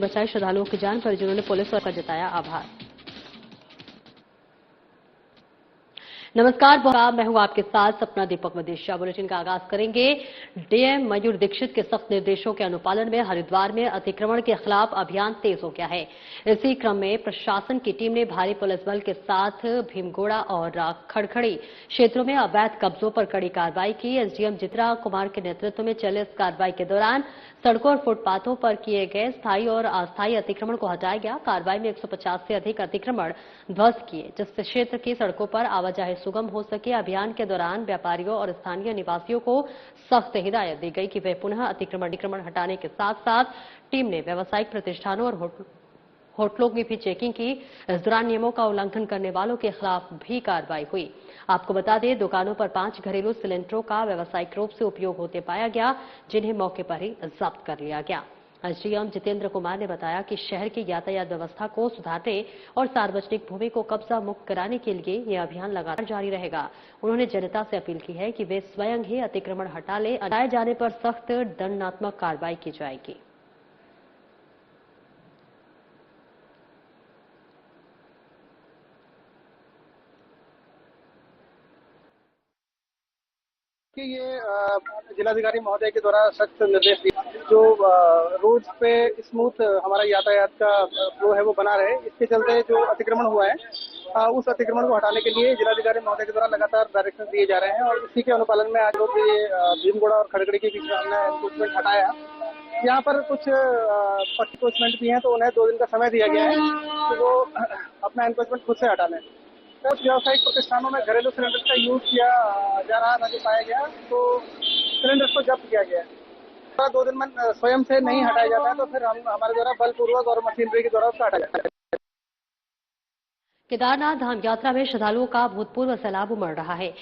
बचाए श्रद्धालुओं की जान, परिजनों ने पुलिस का जताया आभार। नमस्कार, मैं हूं आपके साथ सपना दीपक मदेशिया। बुलेटिन का आगाज करेंगे। डीएम मयूर दीक्षित के सख्त निर्देशों के अनुपालन में हरिद्वार में अतिक्रमण के खिलाफ अभियान तेज हो गया है। इसी क्रम में प्रशासन की टीम ने भारी पुलिस बल के साथ भीमगोड़ा और खड़खड़ी क्षेत्रों में अवैध कब्जों पर कड़ी कार्रवाई की। एसडीएम जित्रा कुमार के नेतृत्व में चले इस कार्रवाई के दौरान सड़कों और फुटपाथों पर किए गए स्थायी और अस्थायी अतिक्रमण को हटाया गया। कार्रवाई में 150 से अधिक अतिक्रमण ध्वस्त किए, जिससे क्षेत्र की सड़कों पर आवाजाही सुगम हो सके। अभियान के दौरान व्यापारियों और स्थानीय निवासियों को सख्त हिदायत दी गई कि वे पुनः अतिक्रमण हटाने के साथ साथ टीम ने व्यावसायिक प्रतिष्ठानों और होटलों की भी चेकिंग की। इस दौरान नियमों का उल्लंघन करने वालों के खिलाफ भी कार्रवाई हुई। आपको बता दें, दुकानों पर 5 घरेलू सिलेंडरों का व्यावसायिक रूप से उपयोग होते पाया गया, जिन्हें मौके पर ही जब्त कर लिया गया। एसडीएम जितेंद्र कुमार ने बताया कि शहर की यातायात व्यवस्था को सुधारने और सार्वजनिक भूमि को कब्जा मुक्त कराने के लिए यह अभियान लगातार जारी रहेगा। उन्होंने जनता से अपील की है कि वे स्वयं ही अतिक्रमण हटा लें। हटाए जाने पर सख्त दंडात्मक कार्रवाई की जाएगी। कि ये जिलाधिकारी महोदय के द्वारा सख्त निर्देश दिए जो रोड पे स्मूथ हमारा यातायात का फ्लो है वो बना रहे। इसके चलते जो अतिक्रमण हुआ है उस अतिक्रमण को हटाने के लिए जिलाधिकारी महोदय के द्वारा लगातार डायरेक्शन दिए जा रहे हैं और इसी के अनुपालन में आज लोग ये भीमगोड़ा और खड़गड़ी के बीच में हमने एनक्रोचमेंट हटाया। यहाँ पर कुछ एनक्रोचमेंट भी हैं तो उन्हें 2 दिन का समय दिया गया है कि वो अपना एनक्रोचमेंट खुद से हटा लें। कुछ व्यावसायिक प्रतिष्ठानों में घरेलू सिलेंडर का यूज किया जा रहा था जो पाया गया, तो सिलेंडर को जब्त किया गया है। 2 दिन में स्वयं से नहीं हटाया जाता है तो फिर हमारे द्वारा बलपूर्वक और मशीनरी के द्वारा उसका हटाया जाता है। केदारनाथ धाम यात्रा में श्रद्धालुओं का अभूतपूर्व सैलाब उमड़ रहा है।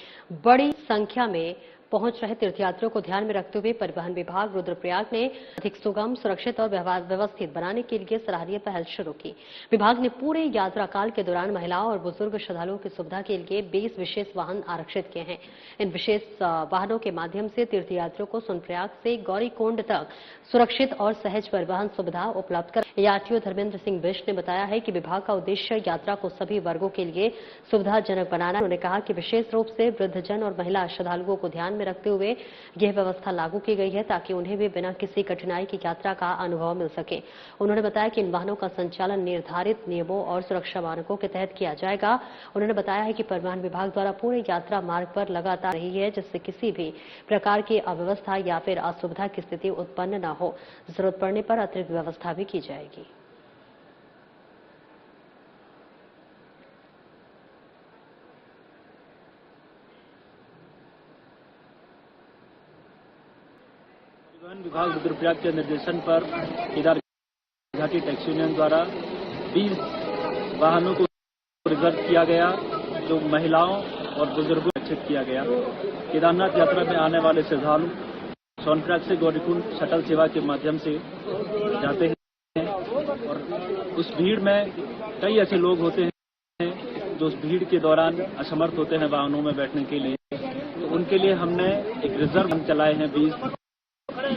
बड़ी संख्या में पहुंच रहे तीर्थयात्रियों को ध्यान में रखते हुए परिवहन विभाग रुद्रप्रयाग ने अधिक सुगम, सुरक्षित और व्यवस्थित बनाने के लिए सराहनीय पहल शुरू की। विभाग ने पूरे यात्रा काल के दौरान महिलाओं और बुजुर्ग श्रद्धालुओं की सुविधा के लिए 20 विशेष वाहन आरक्षित किए हैं। इन विशेष वाहनों के माध्यम से तीर्थयात्रियों को सोनप्रयाग से गौरीकुंड तक सुरक्षित और सहज परिवहन सुविधा उपलब्ध कर। आरटीओ धर्मेंद्र सिंह बिष्ट ने बताया है कि विभाग का उद्देश्य यात्रा को सभी वर्गों के लिए सुविधाजनक बनाना। उन्होंने कहा कि विशेष रूप से वृद्धजन और महिला श्रद्धालुओं को ध्यान में रखते हुए यह व्यवस्था लागू की गई है ताकि उन्हें भी बिना किसी कठिनाई की यात्रा का अनुभव मिल सके। उन्होंने बताया कि इन वाहनों का संचालन निर्धारित नियमों और सुरक्षा मानकों के तहत किया जाएगा। उन्होंने बताया है कि परिवहन विभाग द्वारा पूरे यात्रा मार्ग पर लगातार रही है, जिससे किसी भी प्रकार की अव्यवस्था या फिर असुविधा की स्थिति उत्पन्न न हो। जरूरत पड़ने पर अतिरिक्त व्यवस्था भी की जाएगी। परिवहन विभाग रुद्रप्रयाग के निर्देशन पर केदार घाटी टैक्सी यूनियन द्वारा 20 वाहनों को रिजर्व किया गया, जो महिलाओं और बुजुर्गों को आरक्षित किया गया। केदारनाथ यात्रा में आने वाले श्रद्धालु सोनप्रयाग से गौरीकुंड शटल सेवा के माध्यम से जाते हैं और उस भीड़ में कई ऐसे लोग होते हैं जो उस भीड़ के दौरान असमर्थ होते हैं वाहनों में बैठने के लिए, तो उनके लिए हमने एक रिजर्व चलाए हैं 20।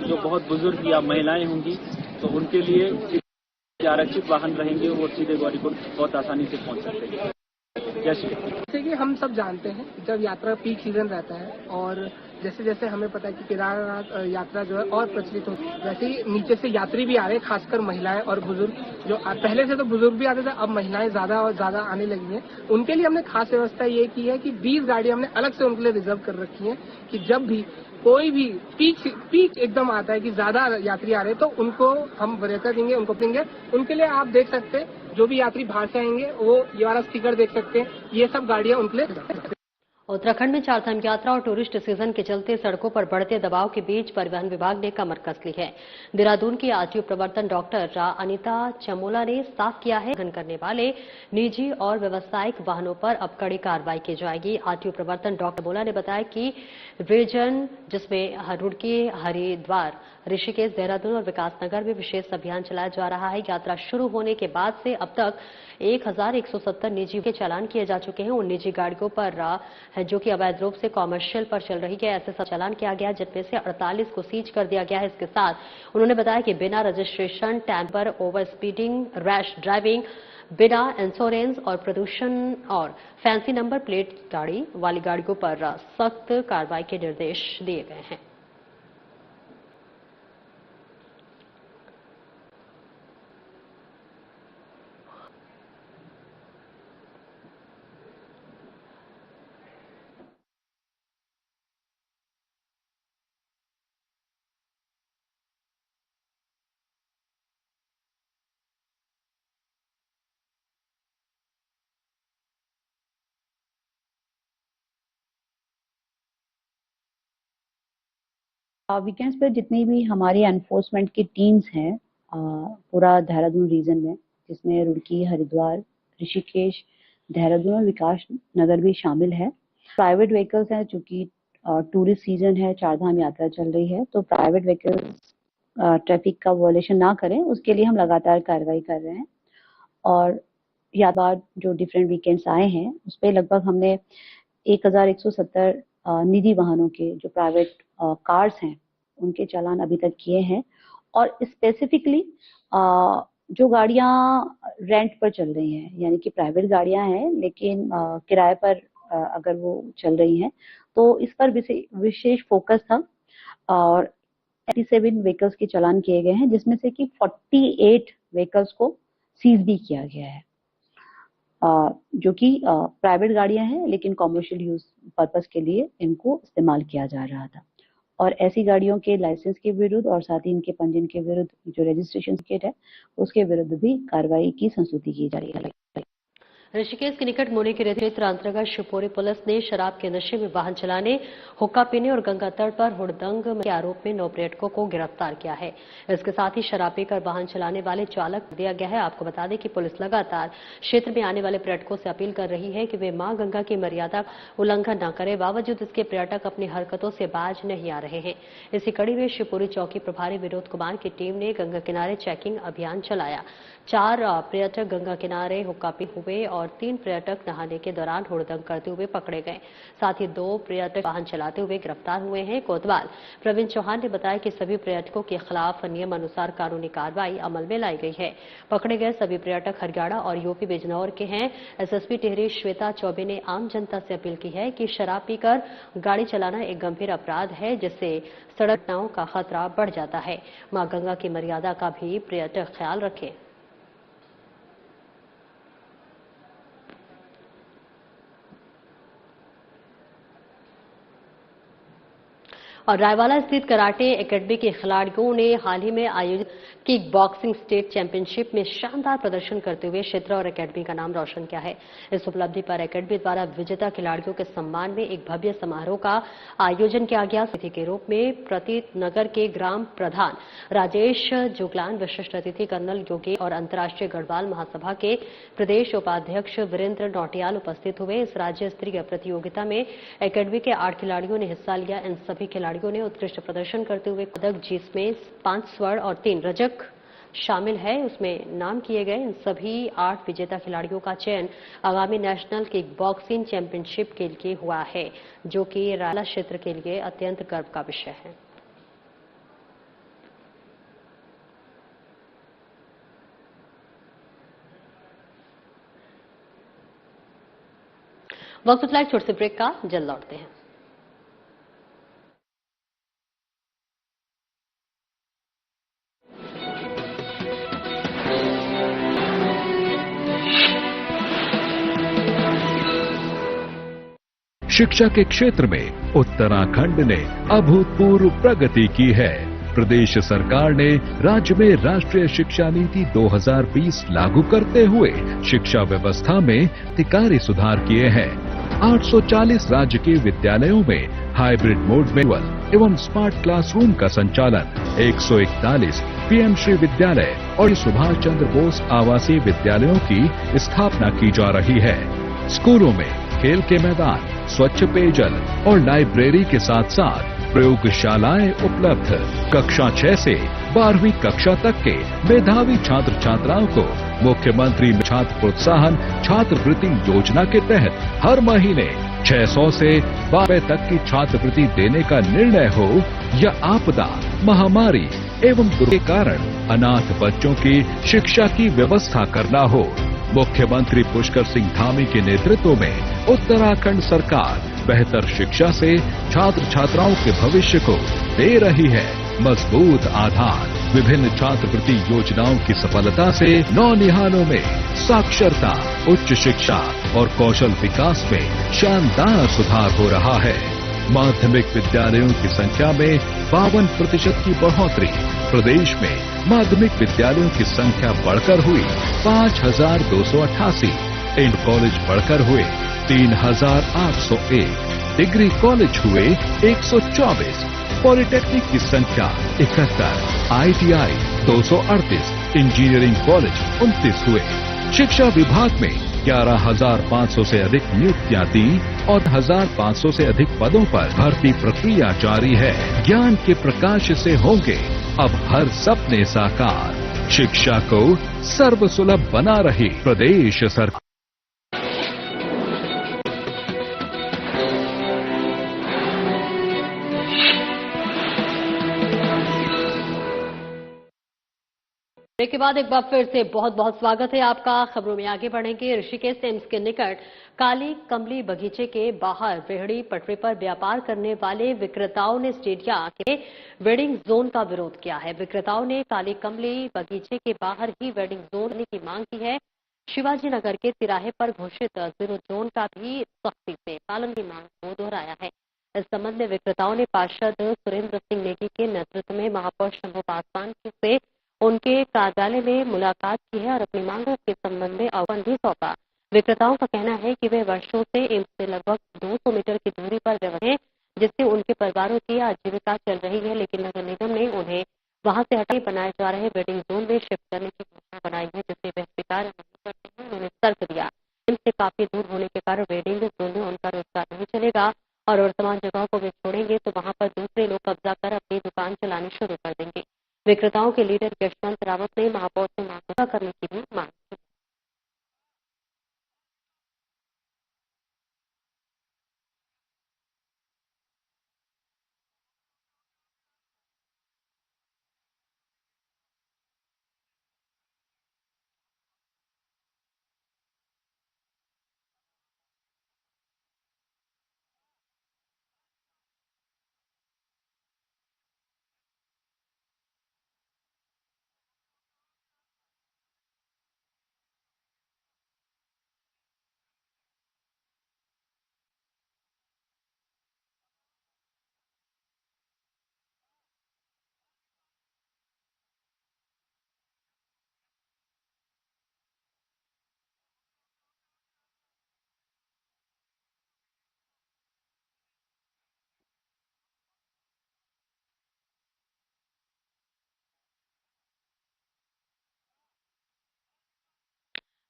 जो बहुत बुजुर्ग या महिलाएं होंगी तो उनके लिए आरक्षित वाहन रहेंगे, वो सीधे गौरीकुंड बहुत आसानी से पहुंच सकते हैं। जैसे कि हम सब जानते हैं, जब यात्रा पीक सीजन रहता है और जैसे जैसे हमें पता है कि केदारनाथ यात्रा जो है और प्रचलित होती है, वैसे ही नीचे से यात्री भी आ रहे हैं, खासकर महिलाएं और बुजुर्ग। जो पहले से तो बुजुर्ग भी आते थे, अब महिलाएं ज्यादा और ज्यादा आने लगी हैं। उनके लिए हमने खास व्यवस्था ये की है कि 20 गाड़ी हमने अलग से उनके लिए रिजर्व कर रखी है कि जब भी कोई भी पीक एकदम आता है कि ज्यादा यात्री आ रहे हैं तो उनको हम वरीयता देंगे, उनको देंगे। उनके लिए आप देख सकते हैं, जो भी यात्री बाहर से आएंगे वो ये वाला स्टिकर देख सकते हैं, ये सब गाड़ियां उनके लिए। उत्तराखंड में चारधाम यात्रा और टूरिस्ट सीजन के चलते सड़कों पर बढ़ते दबाव के बीच परिवहन विभाग ने कमर कस ली है। देहरादून की आरटीओ प्रवर्तन डॉक्टर अनिता चमोला ने साफ किया है, उल्लंघन करने वाले निजी और व्यावसायिक वाहनों पर अब कड़ी कार्रवाई की जाएगी। आरटीओ प्रवर्तन डॉक्टर चमोला ने बताया कि रीजन जिसमें रुड़की, हरिद्वार, ऋषिकेश, देहरादून और विकासनगर में विशेष अभियान चलाया जा रहा है। यात्रा शुरू होने के बाद से अब तक 1170 निजी के चालान किए जा चुके हैं। उन निजी गाड़ियों पर जो कि अवैध रूप से कॉमर्शियल पर चल रही है। ऐसे चालान किया गया, जिनमें से 48 को सीज कर दिया गया है। इसके साथ उन्होंने बताया कि बिना registration, tamper, over speeding, rash driving, बिना इंश्योरेंस और प्रदूषण और फैंसी नंबर प्लेट गाड़ी वाली गाड़ियों पर सख्त कार्रवाई के निर्देश दिए गए हैं। वीकेंड्स पर जितनी भी हमारी एनफोर्समेंट की टीम्स हैं पूरा देहरादून रीजन में, जिसमें रुड़की, हरिद्वार, ऋषिकेश, देहरादून और विकास नगर भी शामिल है। प्राइवेट व्हीकल्स हैं, चूंकि टूरिस्ट सीजन है, चारधाम यात्रा चल रही है, तो प्राइवेट व्हीकल्स ट्रैफिक का वायलेशन ना करें, उसके लिए हम लगातार कार्रवाई कर रहे हैं। और यातायात जो डिफरेंट वीकेंड्स आए हैं, उस पर लगभग हमने 1170 निजी वाहनों के जो प्राइवेट कार्स हैं उनके चालान अभी तक किए हैं। और स्पेसिफिकली जो गाड़ियां रेंट पर चल रही हैं, यानी कि प्राइवेट गाड़ियां हैं लेकिन किराए पर अगर वो चल रही हैं, तो इस पर विशेष फोकस था। और 87 व्हीकल्स के चालान किए गए हैं, जिसमें से कि 48 व्हीकल्स को सीज भी किया गया है, जो कि प्राइवेट गाड़ियां हैं लेकिन कॉमर्शियल यूज पर्पस के लिए इनको इस्तेमाल किया जा रहा था। और ऐसी गाड़ियों के लाइसेंस के विरुद्ध और साथ ही इनके पंजीयन के विरुद्ध जो रजिस्ट्रेशन सर्टिफिकेट है उसके विरुद्ध भी कार्रवाई की संस्तुति की जा रही है। ऋषिकेश के निकट मोनी के क्षेत्र अंतर्गत शिवपुरी पुलिस ने शराब के नशे में वाहन चलाने, हुक्का पीने और गंगा तट पर हुड़दंग के आरोप में 9 पर्यटकों को गिरफ्तार किया है। इसके साथ ही शराब पीकर वाहन चलाने वाले चालक दिया गया है। आपको बता दें कि पुलिस लगातार क्षेत्र में आने वाले पर्यटकों से अपील कर रही है कि वे मां गंगा की मर्यादा उल्लंघन न करें। बावजूद इसके पर्यटक अपनी हरकतों से बाज नहीं आ रहे हैं। इसी कड़ी में शिवपुरी चौकी प्रभारी विनोद कुमार की टीम ने गंगा किनारे चेकिंग अभियान चलाया। 4 पर्यटक गंगा किनारे हुक्का पी हुए और 3 पर्यटक नहाने के दौरान हुड़दंग करते हुए पकड़े गए। साथ ही 2 पर्यटक वाहन चलाते हुए गिरफ्तार हुए हैं। कोतवाल प्रवीण चौहान ने बताया कि सभी पर्यटकों के खिलाफ नियम अनुसार कानूनी कार्रवाई अमल में लाई गई है। पकड़े गए सभी पर्यटक हरियाणा और यूपी बिजनौर के हैं। एसएसपी टिहरी श्वेता चौबे ने आम जनता से अपील की है कि शराब पीकर गाड़ी चलाना एक गंभीर अपराध है, जिससे सड़क घटनाओं का खतरा बढ़ जाता है। मां गंगा की मर्यादा का भी पर्यटक ख्याल रखें। और रायवाला स्थित कराटे एकेडमी के खिलाड़ियों ने हाल ही में आयोजित किक बॉक्सिंग स्टेट चैंपियनशिप में शानदार प्रदर्शन करते हुए क्षेत्र और एकेडमी का नाम रोशन किया है। इस उपलब्धि पर एकेडमी द्वारा विजेता खिलाड़ियों के सम्मान में एक भव्य समारोह का आयोजन किया गया। अतिथि के रूप में प्रतीत नगर के ग्राम प्रधान राजेश जुगलान, विशिष्ट अतिथि कर्नल योगी और अंतर्राष्ट्रीय गढ़वाल महासभा के प्रदेश उपाध्यक्ष वीरेंद्र नौटियाल उपस्थित हुए। इस राज्य स्तरीय प्रतियोगिता में एकेडमी के 8 खिलाड़ियों ने हिस्सा लिया। इन सभी खिलाड़ियों ने उत्कृष्ट प्रदर्शन करते हुए पदक, जिसमें 5 स्वर्ण और 3 रजक शामिल है, उसमें नाम किए गए। इन सभी 8 विजेता खिलाड़ियों का चयन आगामी नेशनल किक बॉक्सिंग चैंपियनशिप के लिए हुआ है, जो कि रायला क्षेत्र के लिए अत्यंत गर्व का विषय है। वक्त उतला एक छोटे से ब्रेक का, जल्द लौटते हैं। शिक्षा के क्षेत्र में उत्तराखंड ने अभूतपूर्व प्रगति की है। प्रदेश सरकार ने राज्य में राष्ट्रीय शिक्षा नीति 2020 लागू करते हुए शिक्षा व्यवस्था में क्रांतिकारी सुधार किए हैं। 840 राज्य के विद्यालयों में हाइब्रिड मोड में एवं स्मार्ट क्लासरूम का संचालन, 141 पीएम श्री विद्यालय और सुभाष चंद्र बोस आवासीय विद्यालयों की स्थापना की जा रही है। स्कूलों में खेल के मैदान, स्वच्छ पेयजल और लाइब्रेरी के साथ साथ प्रयोगशालाएं उपलब्ध। कक्षा 6 से 12वीं कक्षा तक के मेधावी छात्र छात्राओं को मुख्यमंत्री छात्र प्रोत्साहन छात्रवृत्ति योजना के तहत हर महीने 600 से 12 तक की छात्रवृत्ति देने का निर्णय हो या आपदा, महामारी एवं दुर्घटना के कारण अनाथ बच्चों की शिक्षा की व्यवस्था करना हो, मुख्यमंत्री पुष्कर सिंह धामी के नेतृत्व में उत्तराखंड सरकार बेहतर शिक्षा से छात्र छात्राओं के भविष्य को दे रही है मजबूत आधार। विभिन्न छात्रवृत्ति योजनाओं की सफलता से नौनिहालों में साक्षरता, उच्च शिक्षा और कौशल विकास में शानदार सुधार हो रहा है। माध्यमिक विद्यालयों की संख्या में 52% की बढ़ोतरी। प्रदेश में माध्यमिक विद्यालयों की संख्या बढ़कर हुई 5,288, इंटर कॉलेज बढ़कर हुए 3,801, डिग्री कॉलेज हुए 124, पॉलिटेक्निक की संख्या 71, ITI 238, इंजीनियरिंग कॉलेज 29 हुए। शिक्षा विभाग में 11,500 से अधिक नियुक्तियां दी और 1,500 से अधिक पदों पर भर्ती प्रक्रिया जारी है। ज्ञान के प्रकाश से होंगे अब हर सपने साकार। शिक्षा को सर्वसुलभ बना रही प्रदेश सरकार। ब्रेक के बाद एक बार फिर से बहुत बहुत स्वागत है आपका। खबरों में आगे बढ़ेंगे। ऋषिकेश एम्स के निकट काली कमली बगीचे के बाहर रेहड़ी पटरी पर व्यापार करने वाले विक्रेताओं ने स्टेडिया के वेडिंग जोन का विरोध किया है। विक्रेताओं ने काली कमली बगीचे के बाहर ही वेडिंग जोन की मांग की है। शिवाजी नगर के तिराहे पर घोषित जीरो जोन का भी सख्ती से पालन की मांग को दोहराया है। इस संबंध में विक्रेताओं ने पार्षद सुरेंद्र सिंह नेगी के नेतृत्व में महापौर शंभू पासवान से उनके कार्यालय में मुलाकात की है और अपनी मांगों के संबंध में आह्वान भी सौंपा। विक्रेताओं का कहना है कि वे वर्षों से एम्स से लगभग 200 मीटर की दूरी पर व्यवस्थित हैं, जिससे उनके परिवारों की आजीविका चल रही है, लेकिन नगर निगम ने उन्हें वहां से हटाए बनाए जा रहे वेडिंग जोन में शिफ्ट करने की घोषणा बनाई है, जिससे वे स्वीकार नहीं करते हैं। उन्होंने तर्क दिया एम्स से काफी दूर होने के कारण वेडिंग जोन में उनका रोजगार नहीं चलेगा और वर्तमान जगहों को वे छोड़ेंगे तो वहां पर दूसरे लोग कब्जा कर अपनी दुकान चलानी शुरू कर देंगे। विक्रेताओं के लीडर यशवंत रावत ने महापौर से मांग पूरा करने की भी मांग की।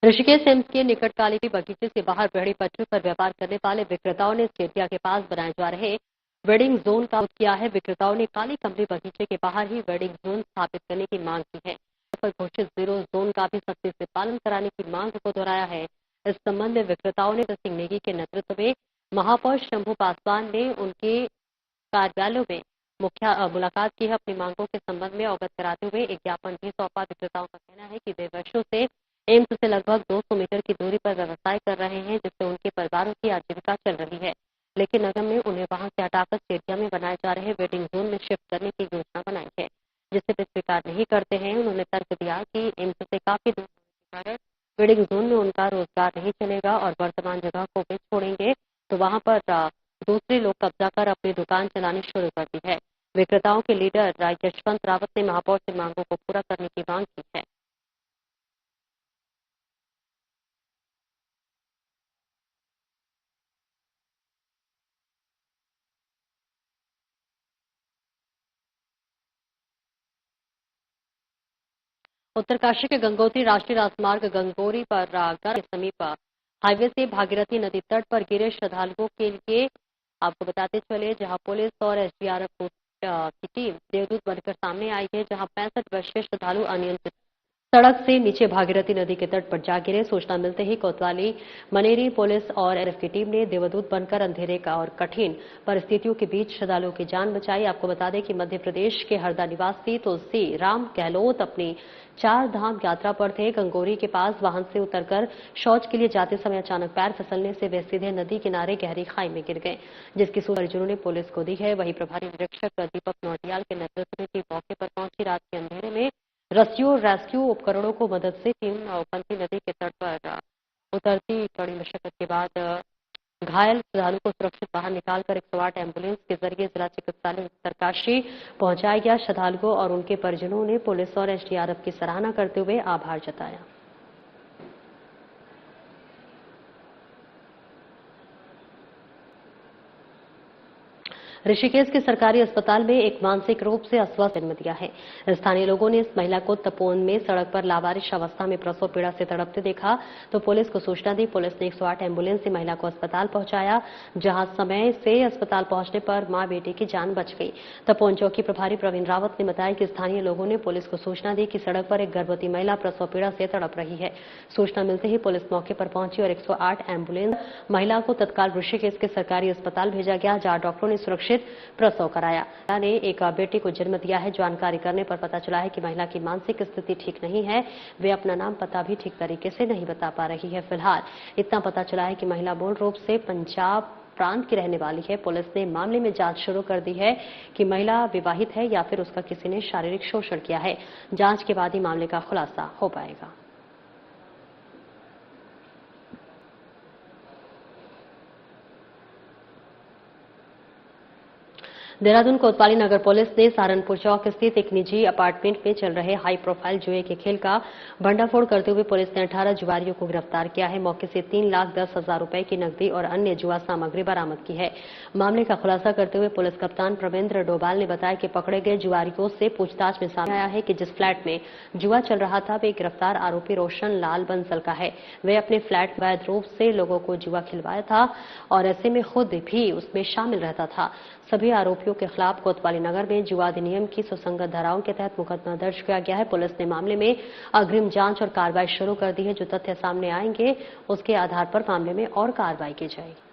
ऋषिकेश एम्स के निकट काली बगीचे से बाहर रेहड़ी पटरी पर व्यापार करने वाले विक्रेताओं ने स्टेडिया के पास बनाए जा रहे वेडिंग जोन का विरोध किया है। विक्रेताओं ने काली कमली बगीचे के बाहर ही वेडिंग जोन स्थापित करने की मांग की है। पर घोषित जीरो जोन का भी सख्ती से पालन कराने की मांग को दोहराया है। इस संबंध में विक्रेताओं ने सिंह नेगी के नेतृत्व में महापौर शंभू पासवान ने उनके कार्यालयों में मुलाकात की है। अपनी मांगों के संबंध में अवगत कराते हुए एक ज्ञापन भी सौंपा। विक्रेताओं का कहना है कि वे वर्षों से एम्स से लगभग 200 मीटर की दूरी पर व्यवसाय कर रहे हैं, जिससे उनके परिवारों की आजीविका चल रही है, लेकिन निगम ने उन्हें वहां से हटाकर स्टेडियम में बनाए जा रहे वेडिंग जोन में शिफ्ट करने की योजना बनाई है, जिसे वे स्वीकार नहीं करते हैं। उन्होंने तर्क दिया कि एम्स से काफी दूर होने के कारण वेडिंग जोन में उनका रोजगार नहीं चलेगा और वर्तमान जगह को वे छोड़ेंगे तो वहां पर दूसरे लोग कब्जा कर अपनी दुकान चलानी शुरू कर दी है। विक्रेताओं के लीडर यशवंत रावत ने महापौर से मांगों को पूरा करने की मांग की है। उत्तरकाशी के गंगोत्री राष्ट्रीय राजमार्ग गंगोरी पर रागरा के समीप हाईवे से भागीरथी नदी तट पर गिरे श्रद्धालुओं के लिए आपको बताते चले, जहां पुलिस और एसडीआरएफ की टीम देवदूत बनकर सामने आई है, जहां 65 वर्षीय श्रद्धालु अनियंत्रित सड़क से नीचे भागीरथी नदी के तट पर जा गिरे। सूचना मिलते ही कोतवाली मनेरी पुलिस और एसएसएफ की टीम ने देवदूत बनकर अंधेरे का और कठिन परिस्थितियों के बीच श्रद्धालुओं की जान बचाई। आपको बता दें कि मध्य प्रदेश के हरदा निवासी तुलसी राम गहलोत अपनी 4 धाम यात्रा पर थे। गंगोरी के पास वाहन से उतरकर शौच के लिए जाते समय अचानक पैर फिसलने से वे सीधे नदी किनारे गहरी खाई में गिर गए, जिसकी सूचना परिजनों ने पुलिस को दी है। वहीं प्रभारी निरीक्षक दीपक नौटियाल के नेतृत्व में टीम मौके पर पहुंची। रात के अंधेरे में रस्सियों और रेस्क्यू उपकरणों को मदद से टीम पंथी नदी के तट पर उतरती कड़ी मशक्कत के बाद घायल श्रद्धालु को सुरक्षित बाहर निकालकर 108 एम्बुलेंस के जरिए जिला चिकित्सालय उत्तरकाशी पहुंचाया गया। श्रद्धालुओं और उनके परिजनों ने पुलिस और एसडीआरएफ की सराहना करते हुए आभार जताया। ऋषिकेश के सरकारी अस्पताल में एक मानसिक रूप से अस्वस्थ जन्म दिया है। स्थानीय लोगों ने इस महिला को तपोवन में सड़क पर लावारिश अवस्था में प्रसव पीड़ा से तड़पते देखा तो पुलिस को सूचना दी। पुलिस ने 108 एम्बुलेंस से महिला को अस्पताल पहुंचाया, जहां समय से अस्पताल पहुंचने पर मां बेटे की जान बच गई। तपोवन चौकी प्रभारी प्रवीण रावत ने बताया कि स्थानीय लोगों ने पुलिस को सूचना दी कि सड़क पर एक गर्भवती महिला प्रसव पीड़ा से तड़प रही है। सूचना मिलते ही पुलिस मौके पर पहुंची और 108 एम्बुलेंस महिला को तत्काल ऋषिकेश के सरकारी अस्पताल भेजा गया, जहां डॉक्टरों ने सुरक्षित प्रसव कराया। ने एक बेटे को जन्म दिया है। जानकारी करने पर पता चला है कि महिला की मानसिक स्थिति ठीक नहीं है। वे अपना नाम पता भी ठीक तरीके से नहीं बता पा रही है। फिलहाल इतना पता चला है कि महिला मूल रूप से पंजाब प्रांत की रहने वाली है। पुलिस ने मामले में जांच शुरू कर दी है कि महिला विवाहित है या फिर उसका किसी ने शारीरिक शोषण किया है। जांच के बाद ही मामले का खुलासा हो पाएगा। देहरादून कोतवाली नगर पुलिस ने सहारनपुर चौक स्थित एक निजी अपार्टमेंट में चल रहे हाई प्रोफाइल जुए के खेल का भंडाफोड़ करते हुए पुलिस ने 18 जुआरियों को गिरफ्तार किया है। मौके से 3,10,000 रुपए की नकदी और अन्य जुआ सामग्री बरामद की है। मामले का खुलासा करते हुए पुलिस कप्तान प्रवेंद्र डोभाल ने बताया कि पकड़े गए जुआरियों से पूछताछ में सामने आया है कि जिस फ्लैट में जुआ चल रहा था वे गिरफ्तार आरोपी रोशन लाल बंसल का है। वे अपने फ्लैट वैध रूप से लोगों को जुआ खिलवाया था और ऐसे में खुद भी उसमें शामिल रहता था। सभी आरोपियों के खिलाफ कोतवाली नगर में जुआ अधिनियम की सुसंगत धाराओं के तहत मुकदमा दर्ज किया गया है। पुलिस ने मामले में अग्रिम जांच और कार्रवाई शुरू कर दी है। जो तथ्य सामने आएंगे उसके आधार पर मामले में और कार्रवाई की जाएगी।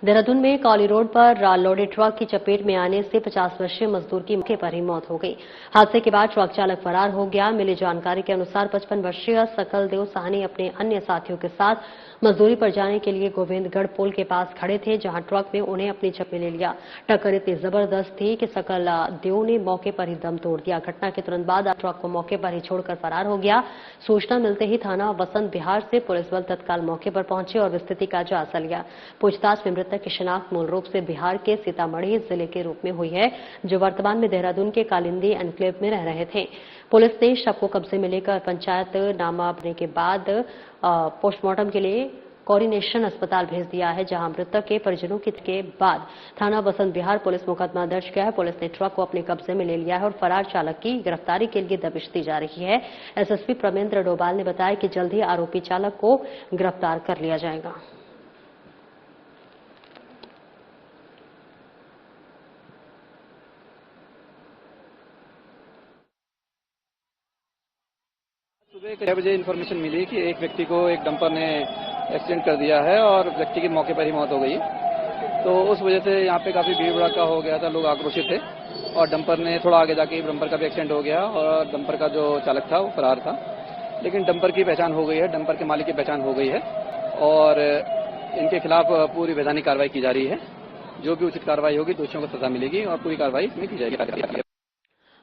देहरादून में कौली रोड पर लोडेड ट्रक की चपेट में आने से 50 वर्षीय मजदूर की मौके पर ही मौत हो गई। हादसे के बाद ट्रक चालक फरार हो गया। मिली जानकारी के अनुसार 55 वर्षीय सकलदेव साहनी अपने अन्य साथियों के साथ मजदूरी पर जाने के लिए गोविंदगढ़ पुल के पास खड़े थे, जहां ट्रक में उन्हें अपनी चपेट ले लिया। टक्कर इतनी जबरदस्त थी कि सकलदेव ने मौके पर ही दम तोड़ दिया। घटना के तुरंत बाद ट्रक को मौके पर ही छोड़कर फरार हो गया। सूचना मिलते ही थाना वसंत विहार से पुलिस बल तत्काल मौके पर पहुंचे और स्थिति का जायजा लिया। पूछताछ में मृतक की शिनाख्त मूल रूप से बिहार के सीतामढ़ी जिले के रूप में हुई है, जो वर्तमान में देहरादून के कालिंदी एनक्लेव में रह रहे थे। पुलिस ने शव को कब्जे में लेकर पंचायत नामा भरने के बाद पोस्टमार्टम के लिए कोऑर्डिनेशन अस्पताल भेज दिया है, जहां मृतक के परिजनों के बाद थाना वसंत विहार पुलिस मुकदमा दर्ज किया है। पुलिस ने ट्रक को अपने कब्जे में ले लिया है और फरार चालक की गिरफ्तारी के लिए दबिश दी जा रही है। एसएसपी प्रवेंद्र डोभाल ने बताया कि जल्द ही आरोपी चालक को गिरफ्तार कर लिया जाएगा। सुबह 6 बजे इन्फॉर्मेशन मिली कि एक व्यक्ति को एक डंपर ने एक्सीडेंट कर दिया है और व्यक्ति की मौके पर ही मौत हो गई। तो उस वजह से यहाँ पे काफी भीड़ भड़का हो गया था, लोग आक्रोशित थे और डंपर ने थोड़ा आगे जाके डंपर का भी एक्सीडेंट हो गया और डंपर का जो चालक था वो फरार था। लेकिन डंपर की पहचान हो गई है, डंपर के मालिक की पहचान हो गई है और इनके खिलाफ पूरी वैधानिक कार्रवाई की जा रही है। जो भी उचित कार्रवाई होगी दोषियों को सजा मिलेगी और पूरी कार्रवाई इसमें की जाएगी।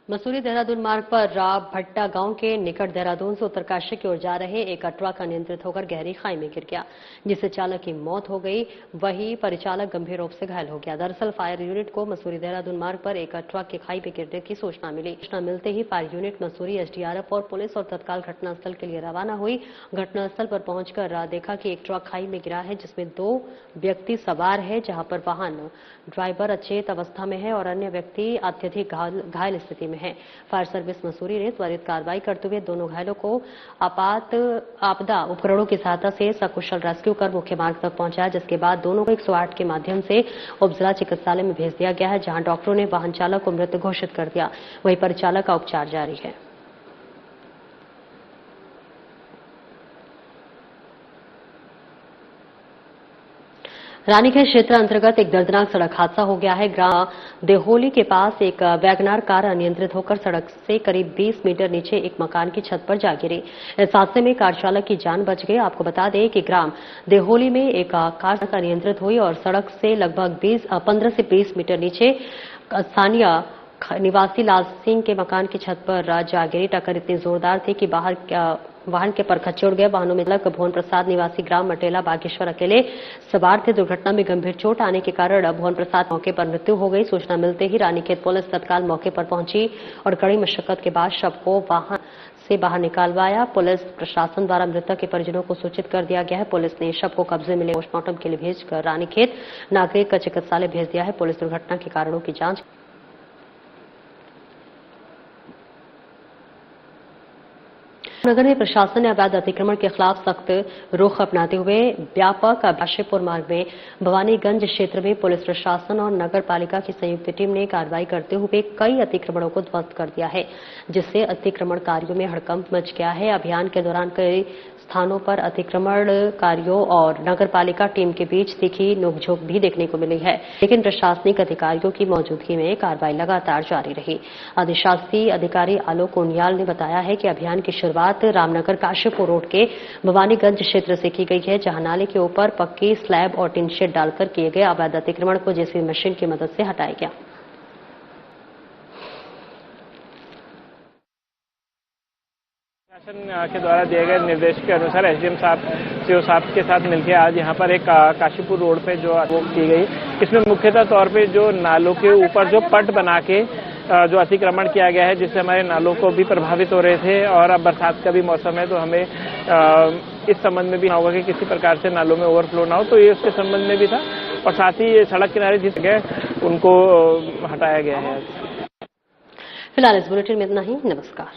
मसूरी देहरादून मार्ग पर राव भट्टा गांव के निकट देहरादून से उत्तरकाशी की ओर जा रहे एक ट्रक अनियंत्रित होकर गहरी खाई में गिर गया, जिससे चालक की मौत हो गई। वहीं परिचालक गंभीर रूप से घायल हो गया। दरअसल फायर यूनिट को मसूरी देहरादून मार्ग पर एक ट्रक के खाई में गिरने की सूचना मिली। सूचना मिलते ही फायर यूनिट मसूरी, एसडीआरएफ और पुलिस और तत्काल घटनास्थल के लिए रवाना हुई। घटनास्थल पर पहुंचकर देखा कि एक ट्रक खाई में गिरा है, जिसमें 2 व्यक्ति सवार है, जहां पर वाहन ड्राइवर अचेत अवस्था में है और अन्य व्यक्ति अत्यधिक घायल स्थिति में है। हैं। फायर सर्विस मसूरी ने त्वरित कार्रवाई करते हुए दोनों घायलों को आपदा उपकरणों की सहायता से सकुशल रेस्क्यू कर मुख्य मार्ग तक पहुंचाया, जिसके बाद दोनों को 108 के माध्यम से उप जिला चिकित्सालय में भेज दिया गया है, जहां डॉक्टरों ने वाहन चालक को मृत घोषित कर दिया। वहीं परिचालक का उपचार जारी है। रानीखेत क्षेत्र अंतर्गत एक दर्दनाक सड़क हादसा हो गया है। ग्राम देहोली के पास एक वैगनार कार अनियंत्रित होकर सड़क से करीब 20 मीटर नीचे एक मकान की छत पर जा गिरी। इस हादसे में कार चालक की जान बच गई। आपको बता दें कि ग्राम देहोली में एक कार अनियंत्रित हुई और सड़क से लगभग 15 से 20 मीटर नीचे स्थानीय निवासी लाल सिंह के मकान की छत पर जा गिरी। टक्कर इतनी जोरदार थी कि वाहन के परखच्चे उड़ गए। वाहनों में चालक भुवन प्रसाद निवासी ग्राम मटेला बागेश्वर अकेले सवार थे। दुर्घटना में गंभीर चोट आने के कारण भुवन प्रसाद मौके पर मृत्यु हो गई। सूचना मिलते ही रानीखेत पुलिस तत्काल मौके पर पहुंची और कड़ी मशक्कत के बाद शव को वाहन से बाहर निकालवाया। पुलिस प्रशासन द्वारा मृतक के परिजनों को सूचित कर दिया गया है। पुलिस ने शव को कब्जे में ले पोस्टमार्टम के लिए भेजकर रानीखेत नागरिक चिकित्सालय भेज दिया है। पुलिस दुर्घटना के कारणों की जांच नगर में प्रशासन ने अवैध अतिक्रमण के खिलाफ सख्त रुख अपनाते हुए व्यापक काशीपुर मार्ग में भवानीगंज क्षेत्र में पुलिस प्रशासन और नगर पालिका की संयुक्त टीम ने कार्रवाई करते हुए कई अतिक्रमणों को ध्वस्त कर दिया है, जिससे अतिक्रमणकारियों में हड़कंप मच गया है। अभियान के दौरान कई स्थानों पर अतिक्रमणकारियों और नगर पालिका टीम के बीच तीखी नोकझोंक भी देखने को मिली है, लेकिन प्रशासनिक अधिकारियों की मौजूदगी में कार्रवाई लगातार जारी रही। अधिशासी अधिकारी आलोक उनियाल ने बताया है कि अभियान की शुरुआत रामनगर काशीपुर रोड के भवानीगंज क्षेत्र से की गई है, जहां नाले के ऊपर पक्की स्लैब और टिन शेड डालकर किए गए अवैध अतिक्रमण को जेसीबी मशीन की मदद से हटाया गया। प्रशासन के द्वारा दिए गए निर्देश के अनुसार एसडीएम साहब सीओ साहब के साथ मिलकर आज यहाँ पर एक काशीपुर रोड पे जो वो की गई, इसमें मुख्यतः तौर पे जो नालों के ऊपर जो पट बना के जो अतिक्रमण किया गया है, जिससे हमारे नालों को भी प्रभावित हो रहे थे। और अब बरसात का भी मौसम है, तो हमें इस संबंध में भी होगा कि किसी प्रकार से नालों में ओवरफ्लो ना हो, तो ये उसके संबंध में भी था। और साथ ही सड़क किनारे जिस जगह उनको हटाया गया है। फिलहाल इस बुलेटिन में इतना ही। नमस्कार।